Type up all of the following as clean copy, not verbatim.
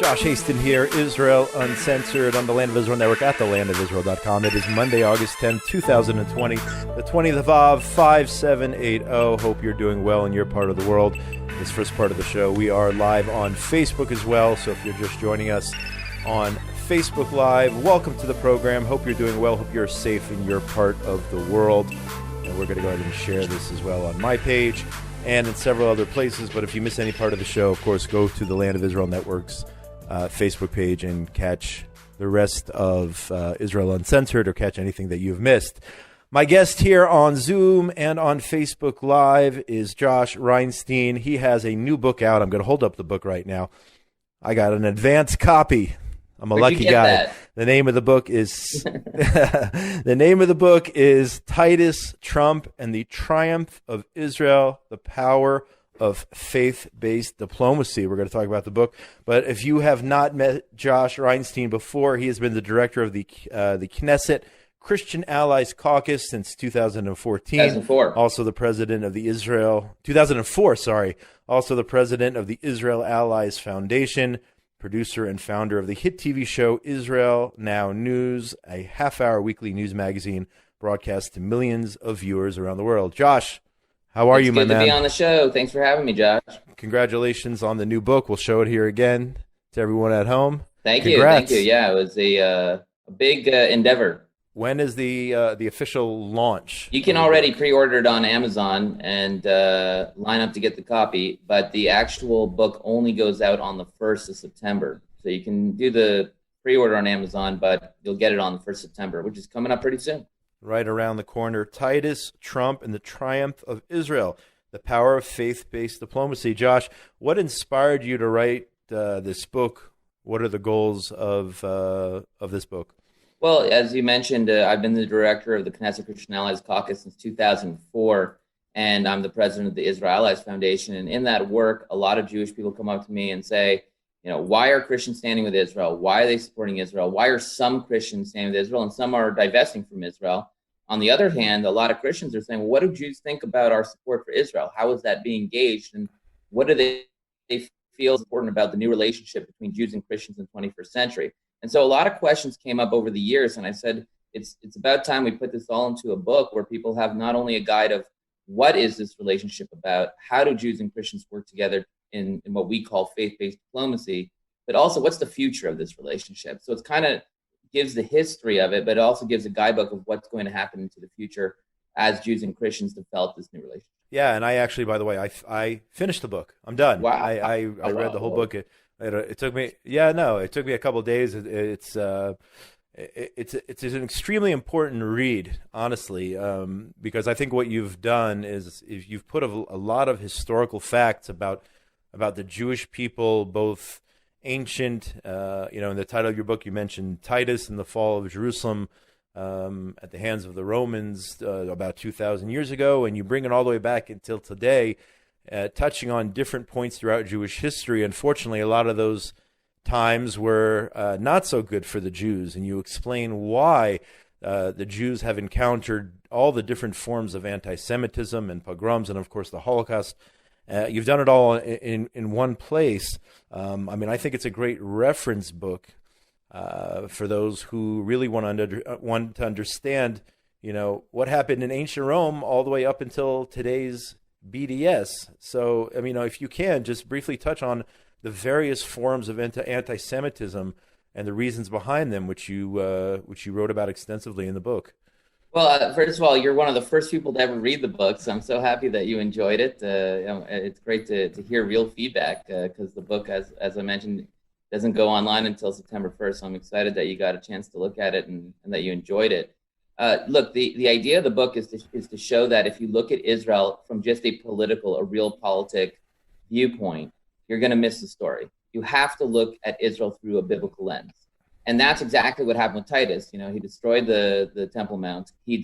Josh Hasten here, Israel Uncensored on the Land of Israel Network at thelandofisrael.com. It is Monday, August 10th, 2020, the 20th of Av, 5780. Hope you're doing well in your part of the world. This first part of the show, we are live on Facebook as well, so if you're just joining us on Facebook Live, welcome to the program. Hope you're doing well. Hope you're safe in your part of the world. And we're going to go ahead and share this as well on my page and in several other places. But if you miss any part of the show, of course, go to the Land of Israel Network's Facebook page and catch the rest of Israel Uncensored, or catch anything that you've missed. My guest here on Zoom and on Facebook Live is Josh Reinstein. He has a new book out. I'm going to hold up the book right now. I got an advanced copy. I'm a lucky guy. That? The name of the book is Titus, Trump, and the Triumph of Israel: The Power of Faith-Based Diplomacy. We're going to talk about the book. But if you have not met Josh Reinstein before, he has been the director of the Knesset Christian Allies Caucus since 2014. 2004. Also the president of the 2004, sorry. Also the president of the Israel Allies Foundation, producer and founder of the hit TV show Israel Now News, a half-hour weekly news magazine broadcast to millions of viewers around the world. Josh, how are you, my man? It's good to be on the show. Thanks for having me, Josh. Congratulations on the new book. We'll show it here again to everyone at home. Thank Congrats. you. Yeah, it was a big endeavor. When is the official launch? You can already pre-order it on Amazon and line up to get the copy, but the actual book only goes out on the 1st of September. So you can do the pre-order on Amazon, but you'll get it on the 1st of September, which is coming up pretty soon. Right around the corner. Titus, Trump, and the Triumph of Israel: The Power of Faith-Based Diplomacy. Josh, what inspired you to write this book? What are the goals of this book? Well, as you mentioned, I've been the director of the Knesset Christian Allies Caucus since 2004, and I'm the president of the Israel Allies Foundation. And in that work, a lot of Jewish people come up to me and say, why are Christians standing with Israel? Why are they supporting Israel? Why are some Christians standing with Israel and some are divesting from Israel? On the other hand, a lot of Christians are saying, well, what do Jews think about our support for Israel? How is that being gauged? And what do they feel is important about the new relationship between Jews and Christians in the 21st century? And so a lot of questions came up over the years, and I said, it's about time we put this all into a book where people have not only a guide of what is this relationship about, how do Jews and Christians work together in what we call faith-based diplomacy, but also what's the future of this relationship. So it's kind of gives the history of it, but it also gives a guidebook of what's going to happen into the future as Jews and Christians develop this new relationship. Yeah, and I actually, by the way, I finished the book. I'm done. Wow. I read the whole book. It took me, it took me a couple of days. It's an extremely important read, honestly, because I think what you've done is you've put a lot of historical facts about the Jewish people, both ancient, in the title of your book, you mentioned Titus and the fall of Jerusalem at the hands of the Romans about 2,000 years ago, and you bring it all the way back until today, touching on different points throughout Jewish history. Unfortunately, a lot of those times were not so good for the Jews, and you explain why the Jews have encountered all the different forms of anti-Semitism and pogroms, and of course the Holocaust. You've done it all in one place. I think it's a great reference book for those who really want to understand, what happened in ancient Rome all the way up until today's BDS. So, if you can, just briefly touch on the various forms of anti-Semitism and the reasons behind them, which you wrote about extensively in the book. Well, first of all, you're one of the first people to ever read the book, so I'm so happy that you enjoyed it. It's great to hear real feedback because the book, as I mentioned, doesn't go online until September 1st, so I'm excited that you got a chance to look at it and that you enjoyed it. Look, the idea of the book is to show that if you look at Israel from just a real politic viewpoint, you're going to miss the story. You have to look at Israel through a biblical lens. And that's exactly what happened with Titus. He destroyed the Temple Mount. He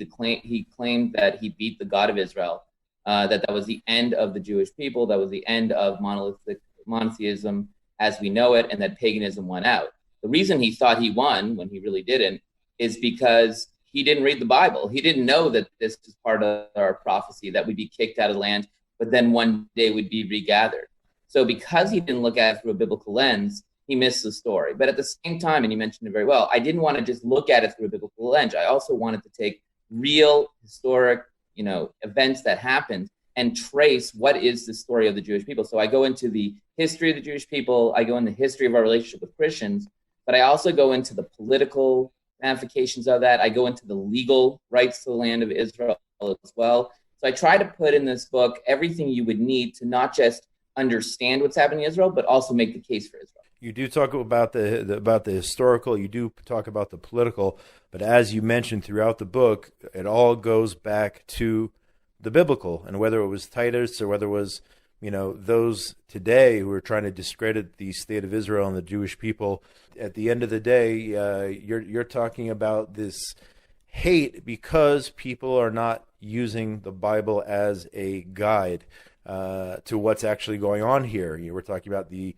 claimed that he beat the God of Israel, that was the end of the Jewish people, that was the end of monotheism as we know it, and that paganism won out. The reason he thought he won, when he really didn't, is because he didn't read the Bible. He didn't know that this is part of our prophecy, that we'd be kicked out of the land, but then one day we'd be regathered. So because he didn't look at it through a biblical lens, he missed the story. But at the same time, and you mentioned it very well, I didn't want to just look at it through a biblical lens. I also wanted to take real historic, events that happened and trace what is the story of the Jewish people. So I go into the history of the Jewish people, I go into the history of our relationship with Christians, but I also go into the political ramifications of that. I go into the legal rights to the land of Israel as well. So I try to put in this book everything you would need to not just understand what's happening in Israel, but also make the case for Israel. You do talk about the historical, you do talk about the political, but as you mentioned throughout the book, it all goes back to the biblical, and whether it was Titus or whether it was, those today who are trying to discredit the state of Israel and the Jewish people, at the end of the day, you're talking about this hate because people are not using the Bible as a guide to what's actually going on here. You were talking about the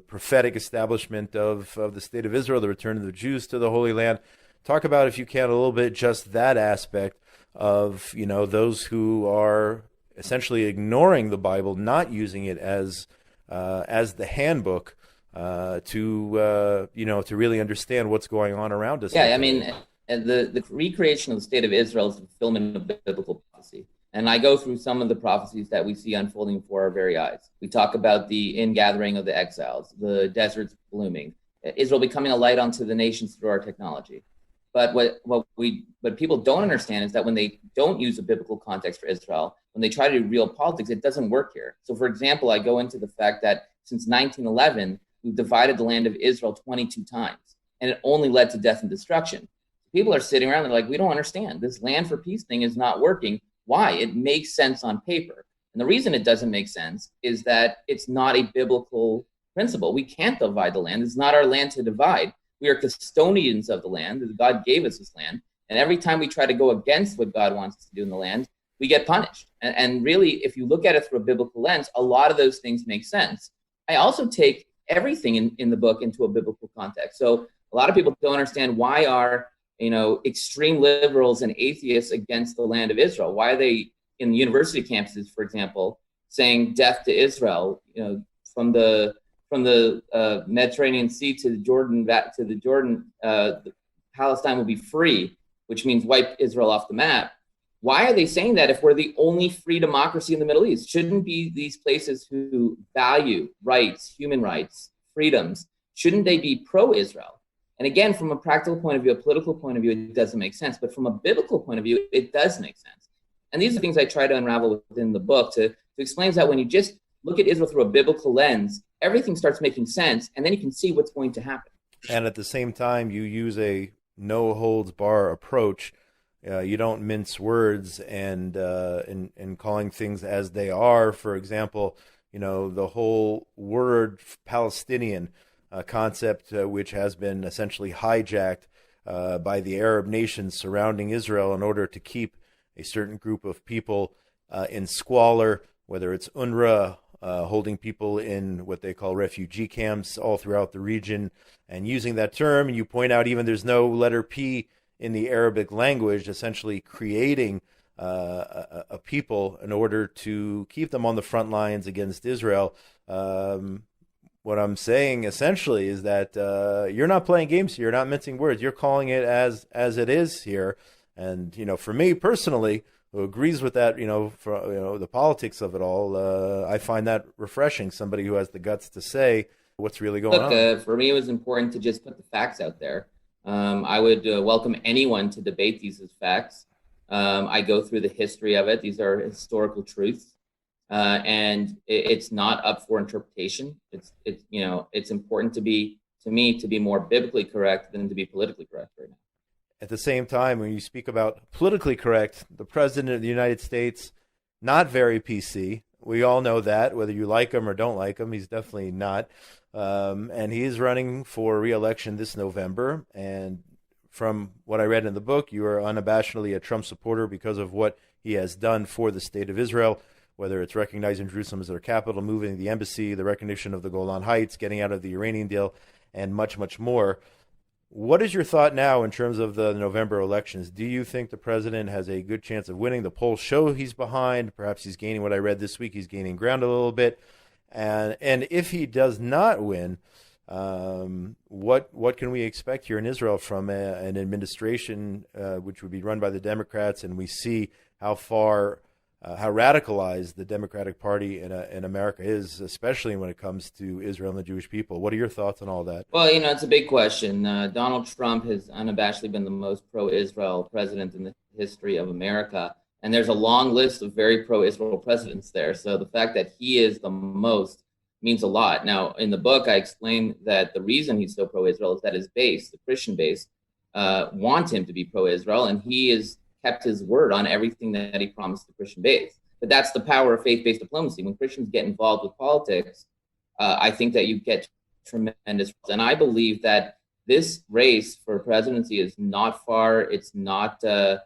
prophetic establishment of the state of Israel, the return of the Jews to the Holy Land. Talk about, if you can, a little bit just that aspect of, those who are essentially ignoring the Bible, not using it as the handbook to really understand what's going on around us. Yeah, I mean, the recreation of the state of Israel is the fulfillment of biblical prophecy. And I go through some of the prophecies that we see unfolding before our very eyes. We talk about the ingathering of the exiles, the deserts blooming, Israel becoming a light unto the nations through our technology. But what people don't understand is that when they don't use a biblical context for Israel, when they try to do real politics, it doesn't work here. So, for example, I go into the fact that since 1911, we've divided the land of Israel 22 times, and it only led to death and destruction. People are sitting around, they're like, we don't understand. This land for peace thing is not working. Why? It makes sense on paper. And the reason it doesn't make sense is that it's not a biblical principle. We can't divide the land. It's not our land to divide. We are custodians of the land. God gave us this land. And every time we try to go against what God wants us to do in the land, we get punished. And really, if you look at it through a biblical lens, a lot of those things make sense. I also take everything in the book into a biblical context. So a lot of people don't understand, why are extreme liberals and atheists against the land of Israel? Why are they in the university campuses, for example, saying death to Israel? From the Mediterranean Sea to the Jordan, Palestine will be free, which means wipe Israel off the map. Why are they saying that if we're the only free democracy in the Middle East? Shouldn't be these places who value rights, human rights, freedoms, shouldn't they be pro-Israel? And again, from a practical point of view, a political point of view, it doesn't make sense. But from a biblical point of view, it does make sense. And these are things I try to unravel within the book to explain that when you just look at Israel through a biblical lens, everything starts making sense, and then you can see what's going to happen. And at the same time, you use a no-holds-bar approach. You don't mince words and calling things as they are. For example, the whole word Palestinian concept, which has been essentially hijacked by the Arab nations surrounding Israel in order to keep a certain group of people in squalor, whether it's UNRWA holding people in what they call refugee camps all throughout the region, and using that term. And you point out even there's no letter P in the Arabic language, essentially creating a people in order to keep them on the front lines against Israel. What I'm saying essentially is that you're not playing games here. You're not mincing words. You're calling it as it is here. And, for me personally, who agrees with that, for the politics of it all, I find that refreshing. Somebody who has the guts to say what's really going on. For me, it was important to just put the facts out there. I would welcome anyone to debate these as facts. I go through the history of it. These are historical truths. And it's not up for interpretation. It's important to me to be more biblically correct than to be politically correct right now. At the same time, when you speak about politically correct, the president of the United States, not very PC. We all know that, whether you like him or don't like him, he's definitely not. And he is running for re-election this November. And from what I read in the book, you are unabashedly a Trump supporter because of what he has done for the state of Israel, whether it's recognizing Jerusalem as their capital, moving the embassy, the recognition of the Golan Heights, getting out of the Iranian deal, and much, much more. What is your thought now in terms of the November elections? Do you think the president has a good chance of winning? The polls show he's behind. Perhaps he's gaining, what I read this week, he's gaining ground a little bit. And if he does not win, What can we expect here in Israel from an administration which would be run by the Democrats, and we see how radicalized the Democratic Party in America is, especially when it comes to Israel and the Jewish people? What are your thoughts on all that? Well, it's a big question. Donald Trump has unabashedly been the most pro-Israel president in the history of America. And there's a long list of very pro-Israel presidents there. So the fact that he is the most means a lot. Now, in the book, I explain that the reason he's so pro-Israel is that his base, the Christian base, want him to be pro-Israel, and he has kept his word on everything that he promised the Christian base. But that's the power of faith-based diplomacy. When Christians get involved with politics, I think that you get tremendous. And I believe that this race for presidency is not far. It's not, Biden's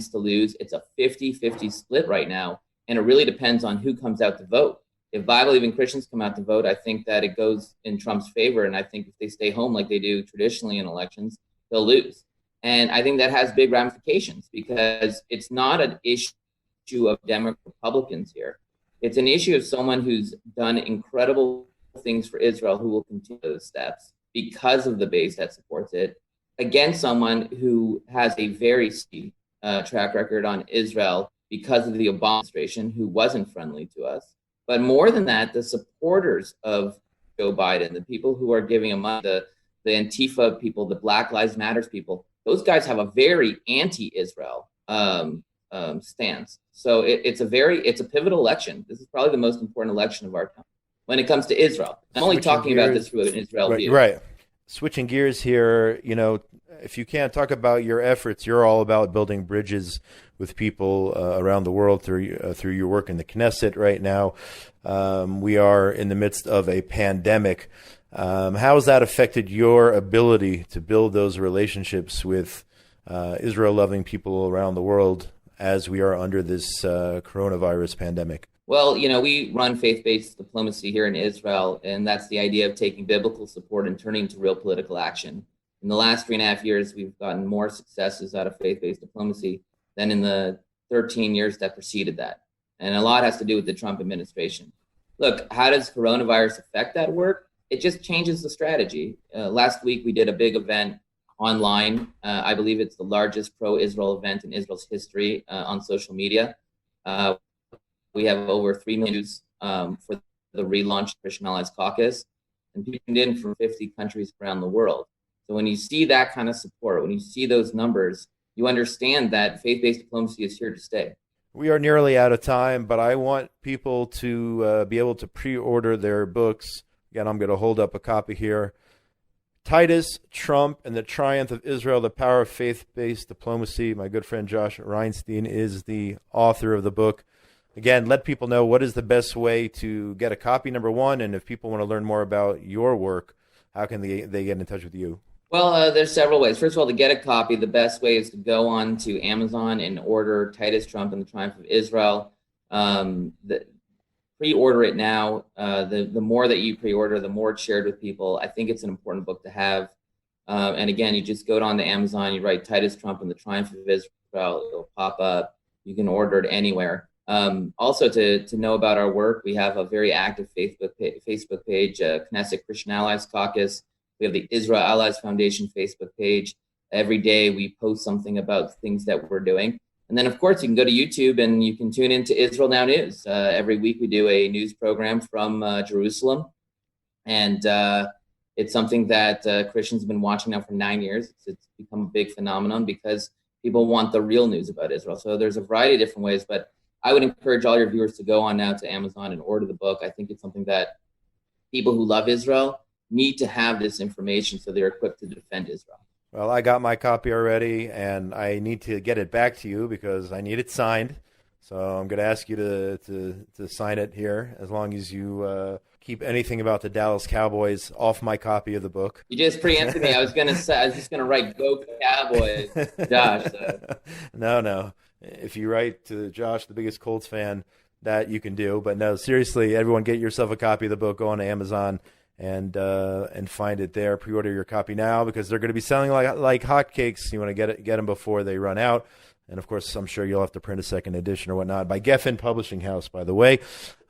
to lose. It's a 50-50 split right now. And it really depends on who comes out to vote. If Bible-believing Christians come out to vote, I think that it goes in Trump's favor. And I think if they stay home like they do traditionally in elections, they'll lose. And I think that has big ramifications because it's not an issue of Democrats, Republicans here. It's an issue of someone who's done incredible things for Israel who will continue those steps because of the base that supports it, against someone who has a very steep track record on Israel because of the Obama administration, who wasn't friendly to us. But more than that, the supporters of Joe Biden, the people who are giving him money, the Antifa people, the Black Lives Matter people, those guys have a very anti-Israel stance. So it's a pivotal election. This is probably the most important election of our time when it comes to Israel. I'm only talking about this through an Israel view. Right. Switching gears here, if you can't talk about your efforts, you're all about building bridges with people around the world through your work in the Knesset right now. We are in the midst of a pandemic. How has that affected your ability to build those relationships with Israel-loving people around the world as we are under this coronavirus pandemic? Well, we run faith-based diplomacy here in Israel, and that's the idea of taking biblical support and turning to real political action. In the last 3.5 years, we've gotten more successes out of faith-based diplomacy than in the 13 years that preceded that. And a lot has to do with the Trump administration. Look, how does coronavirus affect that work? It just changes the strategy. Last week, we did a big event online. I believe it's the largest pro-Israel event in Israel's history on social media. We have over 3 million views for the relaunched Christian Allies Caucus, and people tuned in from 50 countries around the world. So when you see that kind of support, when you see those numbers, you understand that faith-based diplomacy is here to stay. We are nearly out of time, but I want people to be able to pre-order their books. Again, I'm going to hold up a copy here. Titus, Trump, and the Triumph of Israel, the Power of Faith-Based Diplomacy. My good friend Josh Reinstein is the author of the book. Again, let people know what is the best way to get a copy, number one, and if people want to learn more about your work, how can they get in touch with you? Well, there's several ways. First of all, to get a copy, the best way is to go on to Amazon and order Titus, Trump, and the Triumph of Israel. Pre-order it now. The more that you pre-order, the more it's shared with people. I think it's an important book to have. And again, you just go on to Amazon, you write Titus, Trump, and the Triumph of Israel. It'll pop up. You can order it anywhere. Also, to know about our work, we have a very active Facebook page, Knesset Christian Allies Caucus. We have the Israel Allies Foundation Facebook page. Every day we post something about things that we're doing. And then, of course, you can go to YouTube and you can tune into Israel Now News. Every week we do a news program from Jerusalem. And it's something that Christians have been watching now for 9 years. It's become a big phenomenon because people want the real news about Israel. So there's a variety of different ways, but I would encourage all your viewers to go on now to Amazon and order the book. I think it's something that people who love Israel need to have this information so they're equipped to defend Israel. Well, I got my copy already, and I need to get it back to you because I need it signed. So I'm going to ask you to sign it here, as long as you keep anything about the Dallas Cowboys off my copy of the book. You just preempted me. I was just going to write "Go Cowboys," Josh. So. No. If you write to Josh, the biggest Colts fan, that you can do. But no, seriously, everyone, get yourself a copy of the book. Go on to Amazon and find it there. Pre-order your copy now because they're going to be selling like hotcakes. You want to get them before they run out. And, of course, I'm sure you'll have to print a second edition or whatnot by Geffen Publishing House, by the way.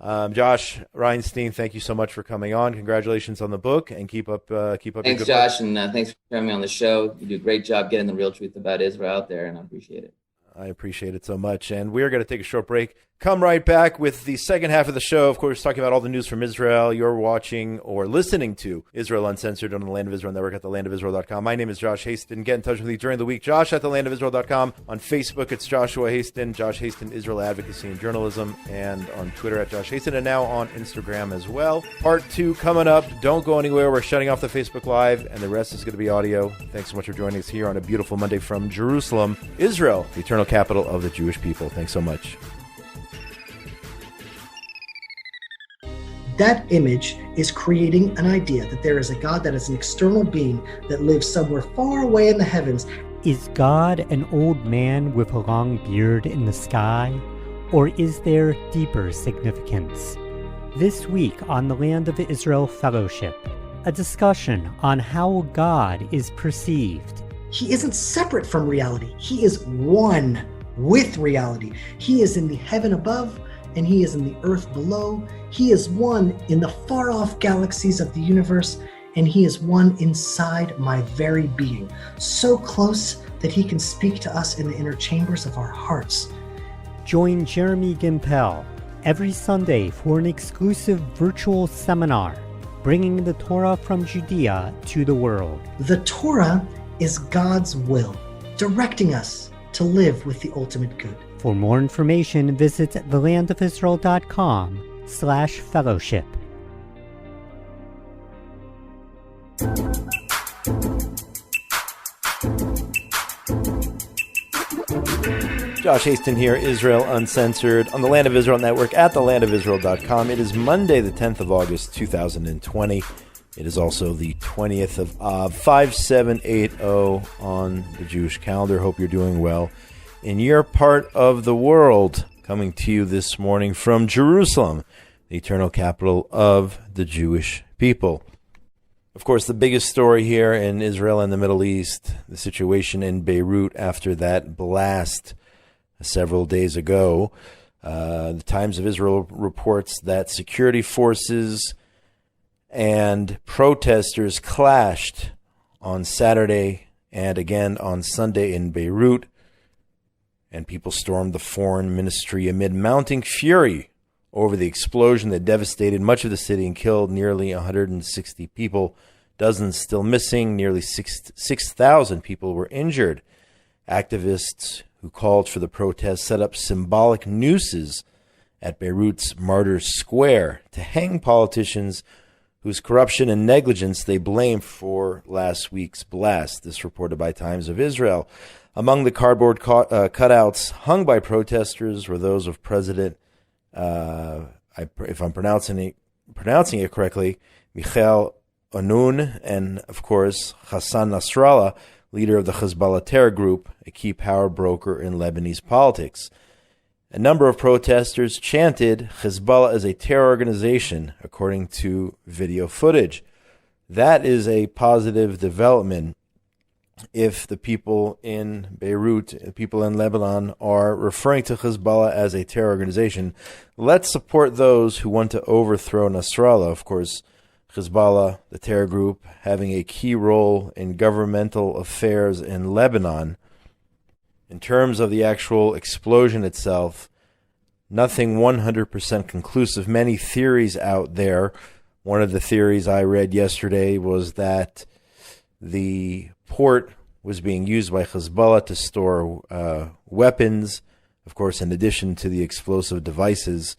Josh Reinstein, thank you so much for coming on. Congratulations on the book, and keep up your good work. Thanks, Josh, and thanks for having me on the show. You do a great job getting the real truth about Israel out there, and I appreciate it. I appreciate it so much. And we're going to take a short break. Come right back with the second half of the show. Of course, talking about all the news from Israel. You're watching or listening to Israel Uncensored on the Land of Israel Network at thelandofisrael.com. My name is Josh Hasten. Get in touch with me during the week. Josh at thelandofisrael.com. On Facebook, it's Joshua Hasten. Josh Hasten, Israel Advocacy and Journalism. And on Twitter at Josh Hasten. And now on Instagram as well. Part 2 coming up. Don't go anywhere. We're shutting off the Facebook Live, and the rest is going to be audio. Thanks so much for joining us here on a beautiful Monday from Jerusalem, Israel, the eternal capital of the Jewish people. Thanks so much. That image is creating an idea that there is a God that is an external being that lives somewhere far away in the heavens. Is God an old man with a long beard in the sky? Or is there deeper significance? This week on the Land of Israel Fellowship, a discussion on how God is perceived. He isn't separate from reality. He is one with reality. He is in the heaven above, and he is in the earth below. He is one in the far-off galaxies of the universe, and he is one inside my very being, so close that he can speak to us in the inner chambers of our hearts. Join Jeremy Gimpel every Sunday for an exclusive virtual seminar, bringing the Torah from Judea to the world. The Torah is God's will, directing us to live with the ultimate good. For more information, visit thelandofisrael.com/fellowship. Josh Hasten here, Israel Uncensored, on the Land of Israel Network at thelandofisrael.com. It is Monday, the 10th of August, 2020. It is also the 20th of Av, 5780 on the Jewish calendar. Hope you're doing well in your part of the world. Coming to you this morning from Jerusalem, the eternal capital of the Jewish people. Of course, the biggest story here in Israel and the Middle East, the situation in Beirut after that blast several days ago. The Times of Israel reports that security forces and protesters clashed on Saturday and again on Sunday in Beirut, and people stormed the foreign ministry amid mounting fury over the explosion that devastated much of the city and killed nearly 160 people, dozens still missing, nearly 6,000 people were injured. Activists who called for the protest set up symbolic nooses at Beirut's Martyrs Square to hang politicians whose corruption and negligence they blame for last week's blast. This reported by Times of Israel. Among the cardboard cutouts hung by protesters were those of President, if I'm pronouncing it correctly, Michael Onun, and of course Hassan Nasrallah, leader of the Hezbollah terror group, a key power broker in Lebanese politics. A number of protesters chanted Hezbollah as a terror organization, according to video footage. That is a positive development if the people in Beirut, the people in Lebanon, are referring to Hezbollah as a terror organization. Let's support those who want to overthrow Nasrallah. Of course, Hezbollah, the terror group, having a key role in governmental affairs in Lebanon. In terms of the actual explosion itself, nothing 100% conclusive. Many theories out there. One of the theories I read yesterday was that the port was being used by Hezbollah to store weapons, of course, in addition to the explosive devices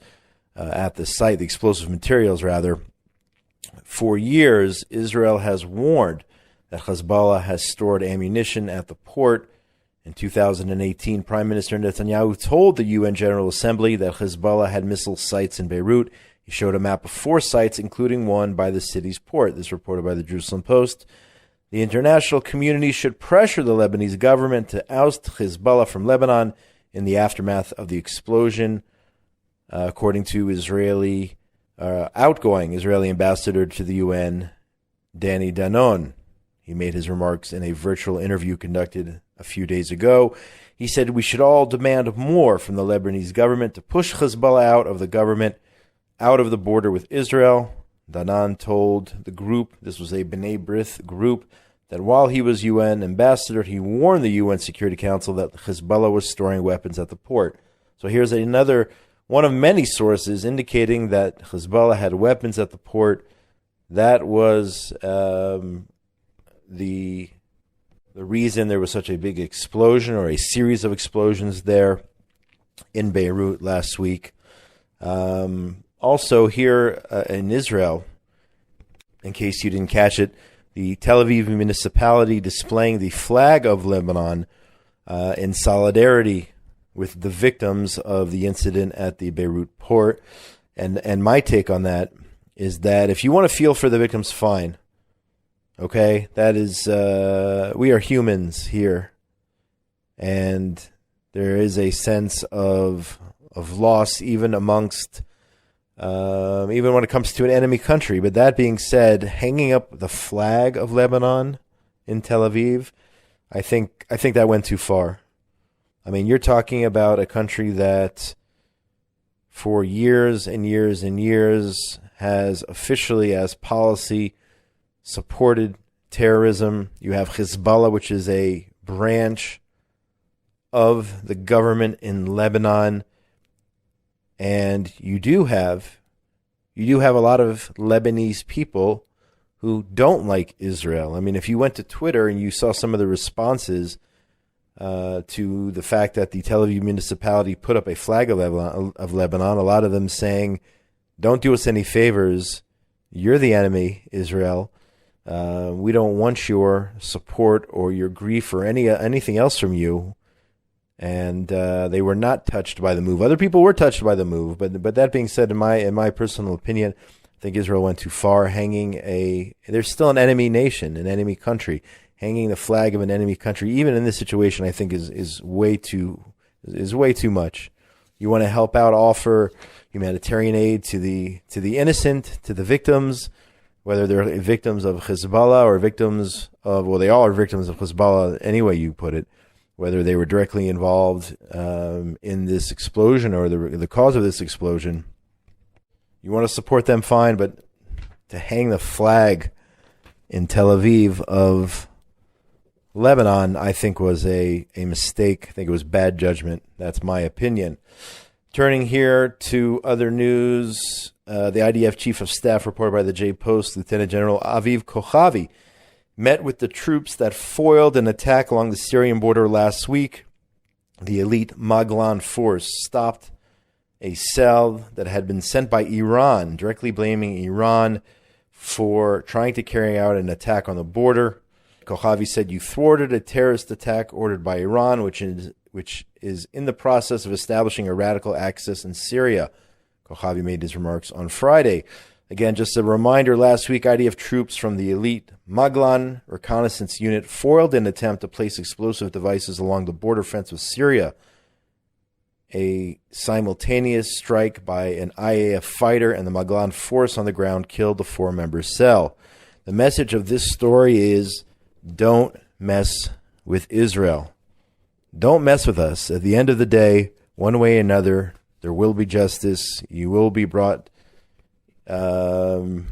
at the site, the explosive materials, rather. For years, Israel has warned that Hezbollah has stored ammunition at the port. In 2018, Prime Minister Netanyahu told the UN General Assembly that Hezbollah had missile sites in Beirut. He showed a map of 4 sites, including one by the city's port. This reported by the Jerusalem Post. The international community should pressure the Lebanese government to oust Hezbollah from Lebanon in the aftermath of the explosion, according to outgoing Israeli ambassador to the UN, Danny Danon. He made his remarks in a virtual interview conducted a few days ago. He said we should all demand more from the Lebanese government to push Hezbollah out of the government, out of the border with Israel. Danan told the group, this was a B'nai B'rith group, that while he was UN ambassador, he warned the UN Security Council that Hezbollah was storing weapons at the port. So here's another one of many sources indicating that Hezbollah had weapons at the port. That was the reason there was such a big explosion, or a series of explosions there in Beirut last week. Also here in Israel, in case you didn't catch it, the Tel Aviv municipality displaying the flag of Lebanon in solidarity with the victims of the incident at the Beirut port. And my take on that is that if you want to feel for the victims, fine. Okay? That is, we are humans here. And there is a sense of loss even amongst, even when it comes to an enemy country. But that being said, hanging up the flag of Lebanon in Tel Aviv, I think that went too far. I mean, you're talking about a country that for years and years and years has officially, as policy, supported terrorism. You have Hezbollah, which is a branch of the government in Lebanon. And you do have a lot of Lebanese people who don't like Israel. I mean, if you went to Twitter and you saw some of the responses to the fact that the Tel Aviv municipality put up a flag of Lebanon, a lot of them saying, don't do us any favors. You're the enemy, Israel. We don't want your support or your grief or anything else from you. And they were not touched by the move. Other people were touched by the move, but that being said, in my personal opinion, I think Israel went too far. There's still an enemy nation, an enemy country. Hanging the flag of an enemy country, even in this situation, I think is way too much. You want to help out, offer humanitarian aid to the innocent, to the victims, whether they're victims of Hezbollah or victims of, well, they all are victims of Hezbollah, any way you put it. Whether they were directly involved in this explosion or the cause of this explosion. You want to support them, fine, but to hang the flag in Tel Aviv of Lebanon, I think was a mistake. I think it was bad judgment. That's my opinion. Turning here to other news, the IDF Chief of Staff reported by the J-Post, Lieutenant General Aviv Kochavi, met with the troops that foiled an attack along the Syrian border last week. The elite Maglan force stopped a cell that had been sent by Iran, directly blaming Iran for trying to carry out an attack on the border. Kochavi said, you thwarted a terrorist attack ordered by Iran, which is in the process of establishing a radical axis in Syria. Kochavi made his remarks on Friday. Again, just a reminder, last week, IDF troops from the elite Maglan reconnaissance unit foiled an attempt to place explosive devices along the border fence with Syria. A simultaneous strike by an IAF fighter and the Maglan force on the ground killed the four-member cell. The message of this story is, don't mess with Israel. Don't mess with us. At the end of the day, one way or another, there will be justice. You will be brought to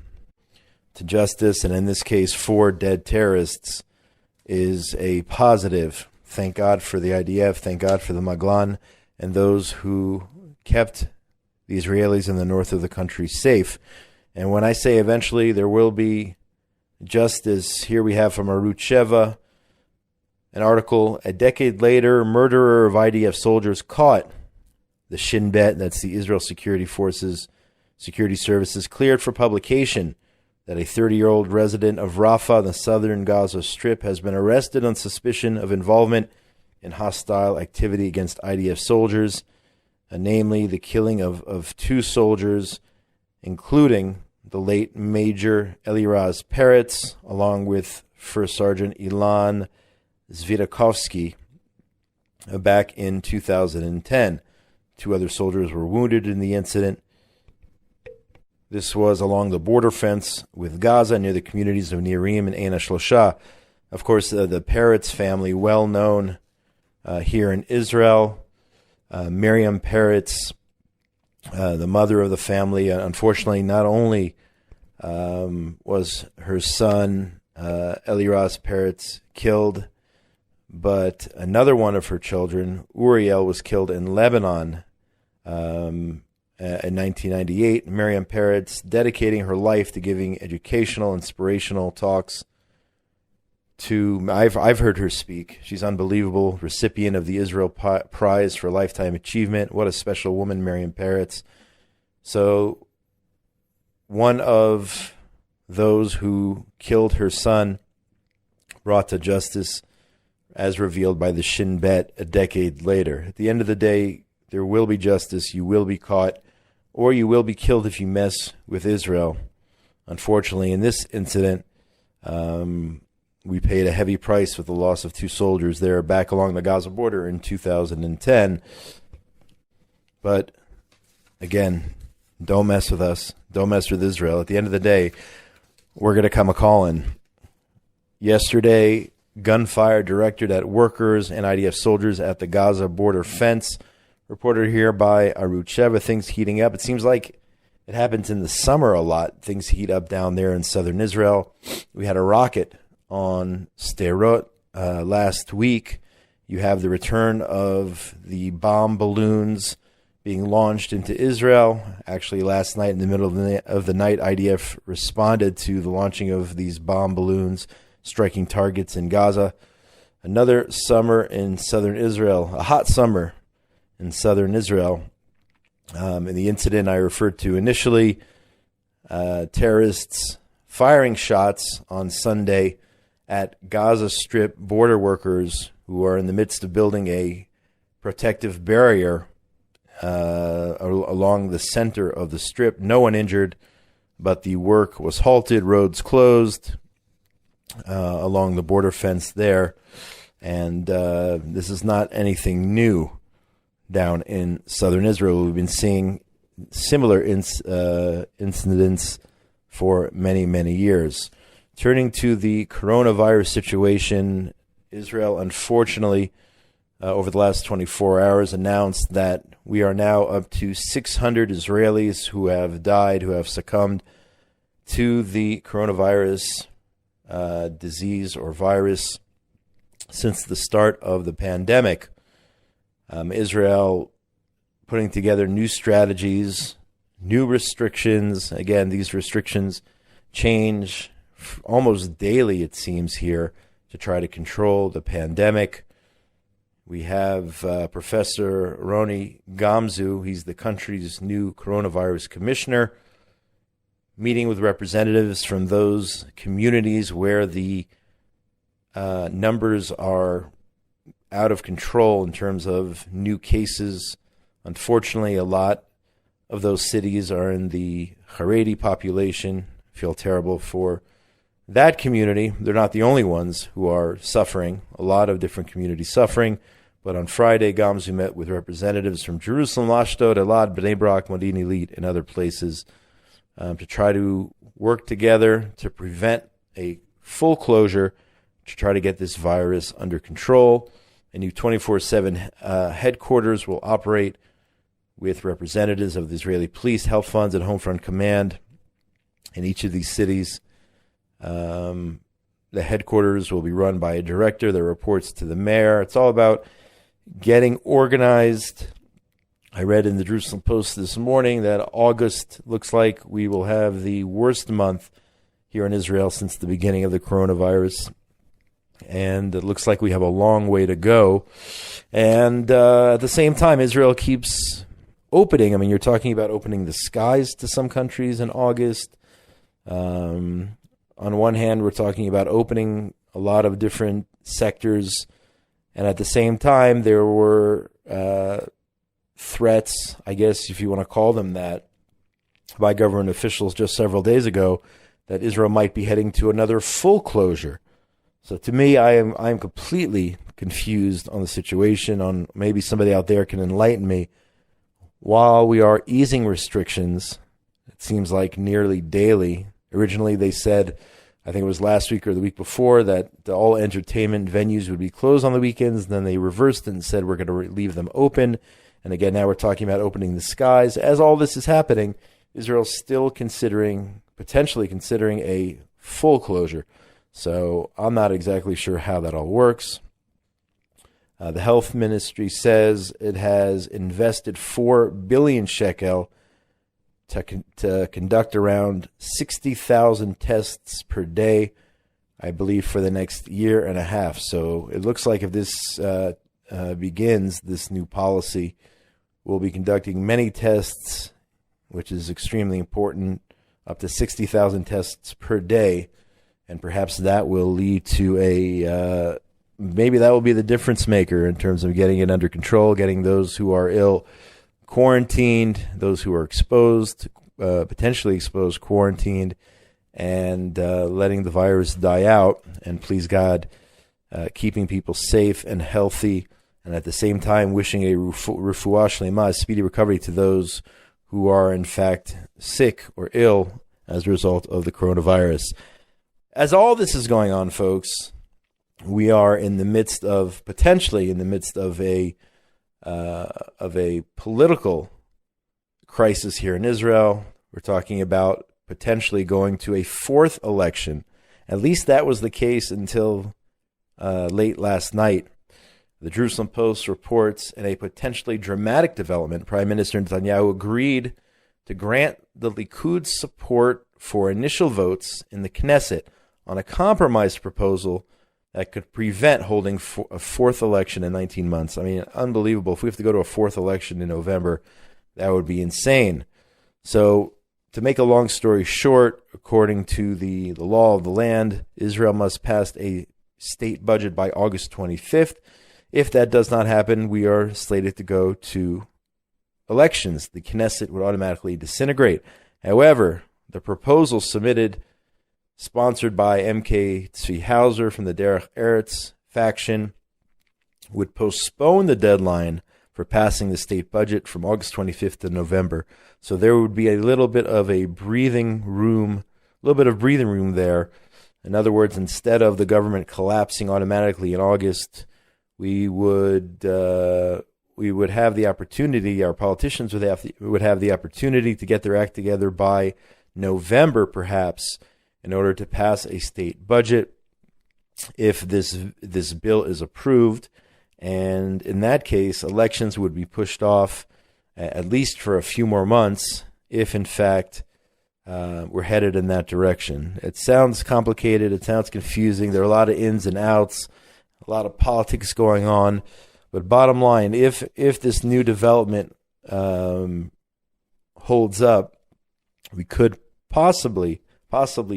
justice, and in this case, 4 dead terrorists is a positive. Thank God for the IDF, thank God for the Maglan, and those who kept the Israelis in the north of the country safe. And when I say eventually there will be justice, here we have from Arut Sheva an article, a decade later, murderer of IDF soldiers caught. The Shin Bet, that's the Israel Security Forces, Security Services, cleared for publication that a 30-year-old resident of Rafah, the southern Gaza Strip, has been arrested on suspicion of involvement in hostile activity against IDF soldiers, namely the killing of 2 soldiers, including the late Major Eliraz Peretz, along with First Sergeant Ilan Zvidakovsky, back in 2010. 2 other soldiers were wounded in the incident. This was along the border fence with Gaza near the communities of Nirim and Ein HaShlosha. Of course, the Peretz family, well known here in Israel. Miriam Peretz, the mother of the family, unfortunately, not only was her son, Eliras Peretz, killed, but another one of her children, Uriel, was killed in Lebanon in 1998. Miriam Peretz dedicating her life to giving educational, inspirational talks to, I've heard her speak. She's unbelievable, recipient of the Israel Prize for Lifetime Achievement. What a special woman, Miriam Peretz. So one of those who killed her son brought to justice as revealed by the Shin Bet a decade later. At the end of the day, there will be justice. You will be caught, or you will be killed if you mess with Israel. Unfortunately, in this incident, we paid a heavy price with the loss of 2 soldiers there back along the Gaza border in 2010. But again, don't mess with us. Don't mess with Israel. At the end of the day, we're going to come a-calling. Yesterday, gunfire directed at workers and IDF soldiers at the Gaza border fence. Reported here by Arut Sheva. Things heating up. It seems like it happens in the summer a lot. Things heat up down there in southern Israel. We had a rocket on Sderot last week. You have the return of the bomb balloons being launched into Israel. Actually, last night in the middle of the night, IDF responded to the launching of these bomb balloons, striking targets in Gaza. Another summer in southern Israel, a hot summer in southern Israel. In the incident I referred to initially, terrorists firing shots on Sunday at Gaza Strip border workers who are in the midst of building a protective barrier along the center of the Strip. No one injured, but the work was halted, roads closed along the border fence there. And this is not anything new down in southern Israel. We've been seeing similar incidents for many, many years. Turning to the coronavirus situation, Israel, unfortunately, over the last 24 hours, announced that we are now up to 600 Israelis who have died, who have succumbed to the coronavirus disease or virus since the start of the pandemic. Israel putting together new strategies, new restrictions. Again, these restrictions change almost daily, it seems, here to try to control the pandemic. We have Professor Roni Gamzu. He's the country's new coronavirus commissioner, meeting with representatives from those communities where the numbers are out of control in terms of new cases. Unfortunately, a lot of those cities are in the Haredi population. I feel terrible for that community. They're not the only ones who are suffering. A lot of different communities suffering. But on Friday, Gamzu met with representatives from Jerusalem, Ashdod, Elad, Bnei Brak, Modi'in Illit, and other places to try to work together to prevent a full closure, to try to get this virus under control. A new 24/7 headquarters will operate with representatives of the Israeli Police, Health Funds, and Home Front Command in each of these cities. The headquarters will be run by a director that reports to the mayor. It's all about getting organized. I read in the Jerusalem Post this morning that August looks like we will have the worst month here in Israel since the beginning of the coronavirus. And it looks like we have a long way to go. And at the same time, Israel keeps opening. I mean, you're talking about opening the skies to some countries in August. On one hand, we're talking about opening a lot of different sectors. And at the same time, there were threats, I guess, if you want to call them that, by government officials just several days ago that Israel might be heading to another full closure. So to me, I am completely confused on the situation. On maybe somebody out there can enlighten me. While we are easing restrictions, it seems like nearly daily. Originally, they said, I think it was last week or the week before, that all entertainment venues would be closed on the weekends. And then they reversed it and said we're going to leave them open. And again, now we're talking about opening the skies. As all this is happening, Israel's still potentially considering a full closure. So I'm not exactly sure how that all works. The health ministry says it has invested 4 billion shekel to conduct around 60,000 tests per day, I believe, for the next year and a half. So it looks like if this begins, this new policy, we'll be conducting many tests, which is extremely important, up to 60,000 tests per day. And perhaps that will lead to maybe that will be the difference maker in terms of getting it under control, getting those who are ill quarantined, those who are exposed, potentially exposed, quarantined, and letting the virus die out, and please God, keeping people safe and healthy, and at the same time wishing a refuah shlema, speedy recovery to those who are in fact sick or ill as a result of the coronavirus. As all this is going on, folks, we are potentially in the midst of a political crisis here in Israel. We're talking about potentially going to a fourth election. At least that was the case until late last night. The Jerusalem Post reports in a potentially dramatic development, Prime Minister Netanyahu agreed to grant the Likud support for initial votes in the Knesset on a compromise proposal that could prevent holding a fourth election in 19 months. I mean, unbelievable. If we have to go to a fourth election in November, that would be insane. So, to make a long story short, according to the law of the land, Israel must pass a state budget by August 25th. If that does not happen, we are slated to go to elections. The Knesset would automatically disintegrate. However, the proposal sponsored by MK Tzvi Hauser from the Derech Eretz faction, would postpone the deadline for passing the state budget from August 25th to November. So there would be a little bit of breathing room there. In other words, instead of the government collapsing automatically in August, we would have the opportunity, our politicians would have the opportunity to get their act together by November, perhaps, in order to pass a state budget if this bill is approved. And in that case, elections would be pushed off at least for a few more months if, in fact, we're headed in that direction. It sounds complicated. It sounds confusing. There are a lot of ins and outs, a lot of politics going on. But bottom line, if this new development holds up, we could possibly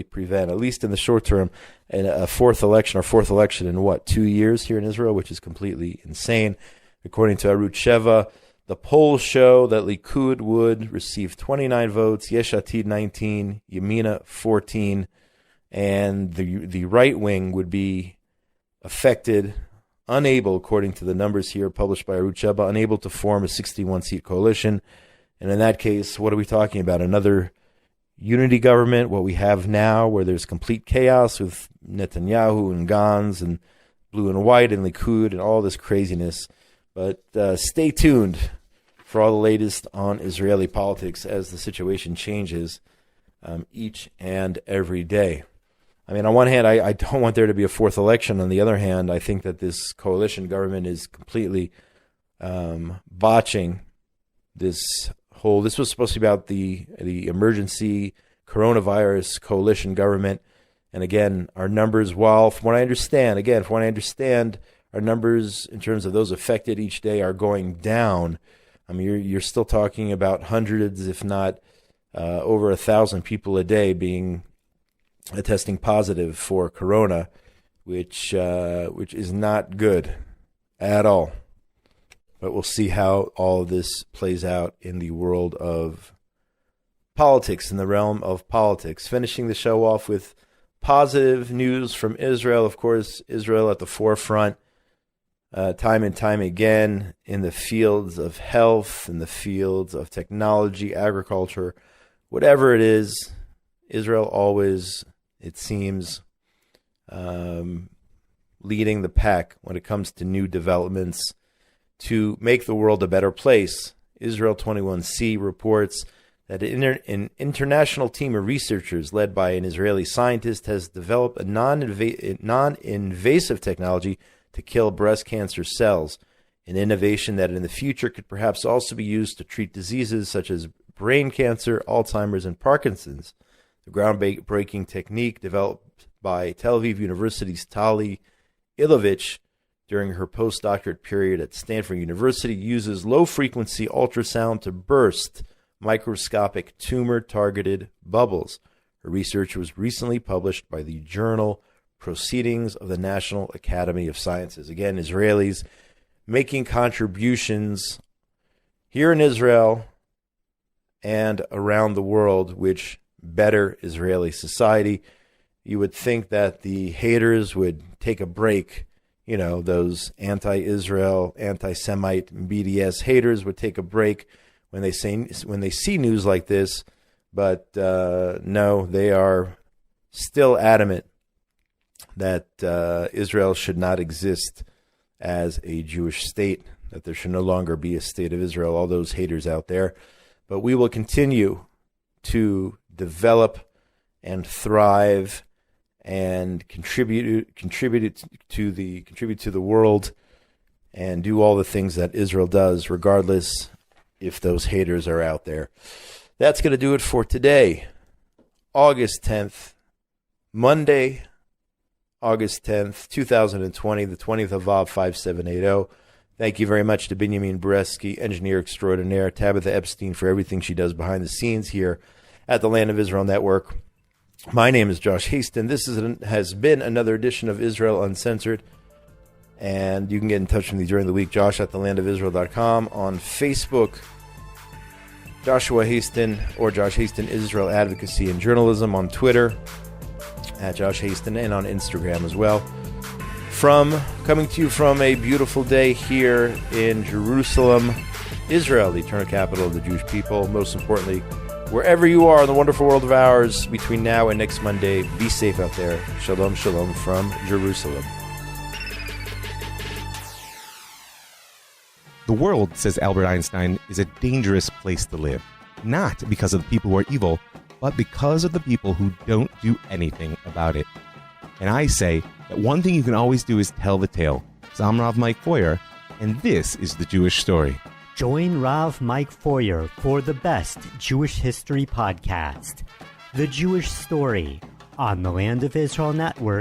prevent, at least in the short term, a fourth election in 2 years here in Israel, which is completely insane. According to Arut Sheva, the polls show that Likud would receive 29 votes, Yesh Atid 19, Yamina 14, and the right wing would be affected, unable, according to the numbers here published by Arut Sheva, unable to form a 61-seat coalition. And in that case, what are we talking about? Another unity government, what we have now, where there's complete chaos with Netanyahu and Gantz and blue and white and Likud and all this craziness. But stay tuned for all the latest on Israeli politics as the situation changes each and every day. I mean, on one hand, I don't want there to be a fourth election. On the other hand, I think that this coalition government is completely botching this was supposed to be about the emergency coronavirus coalition government. And again, our numbers, from what I understand, our numbers in terms of those affected each day are going down. I mean, you're still talking about hundreds, if not over 1,000 people a day being testing positive for corona, which is not good at all. But we'll see how all of this plays out in the world of politics, in the realm of politics. Finishing the show off with positive news from Israel. Of course, Israel at the forefront, time and time again, in the fields of health, in the fields of technology, agriculture, whatever it is, Israel always it seems, leading the pack when it comes to new developments to make the world a better place. Israel 21C reports that an international team of researchers led by an Israeli scientist has developed a non-invasive technology to kill breast cancer cells, an innovation that in the future could perhaps also be used to treat diseases such as brain cancer, Alzheimer's, and Parkinson's. The groundbreaking technique developed by Tel Aviv University's Tali Ilovich during her postdoctorate period at Stanford University uses low-frequency ultrasound to burst microscopic tumor-targeted bubbles. Her research was recently published by the journal Proceedings of the National Academy of Sciences. Again, Israelis making contributions here in Israel and around the world, which better Israeli society. You would think that the haters would take a break. You know, those anti-Israel, anti-Semite, BDS haters would take a break when they see news like this, but no, they are still adamant that Israel should not exist as a Jewish state, that there should no longer be a state of Israel, all those haters out there. But we will continue to develop and thrive and contribute to the world and do all the things that Israel does, regardless if those haters are out there. That's going to do it for today, August 10th, Monday, August 10th, 2020, the 20th of Av 5780. Thank you very much to Benjamin Bresky, engineer extraordinaire, Tabitha Epstein for everything she does behind the scenes here at the Land of Israel Network. My name is Josh Hasten. This has been another edition of Israel Uncensored. And you can get in touch with me during the week, Josh at thelandofisrael.com, on Facebook, Joshua Hasten, or Josh Hasten Israel Advocacy and Journalism, on Twitter, at Josh Hasten, and on Instagram as well. Coming to you from a beautiful day here in Jerusalem, Israel, the eternal capital of the Jewish people. Most importantly, wherever you are in the wonderful world of ours, between now and next Monday, be safe out there. Shalom, shalom from Jerusalem. The world, says Albert Einstein, is a dangerous place to live, not because of the people who are evil, but because of the people who don't do anything about it. And I say that one thing you can always do is tell the tale. So I'm Rav Mike Foyer, and this is The Jewish Story. Join Rav Mike Foyer for the best Jewish history podcast, The Jewish Story, on the Land of Israel Network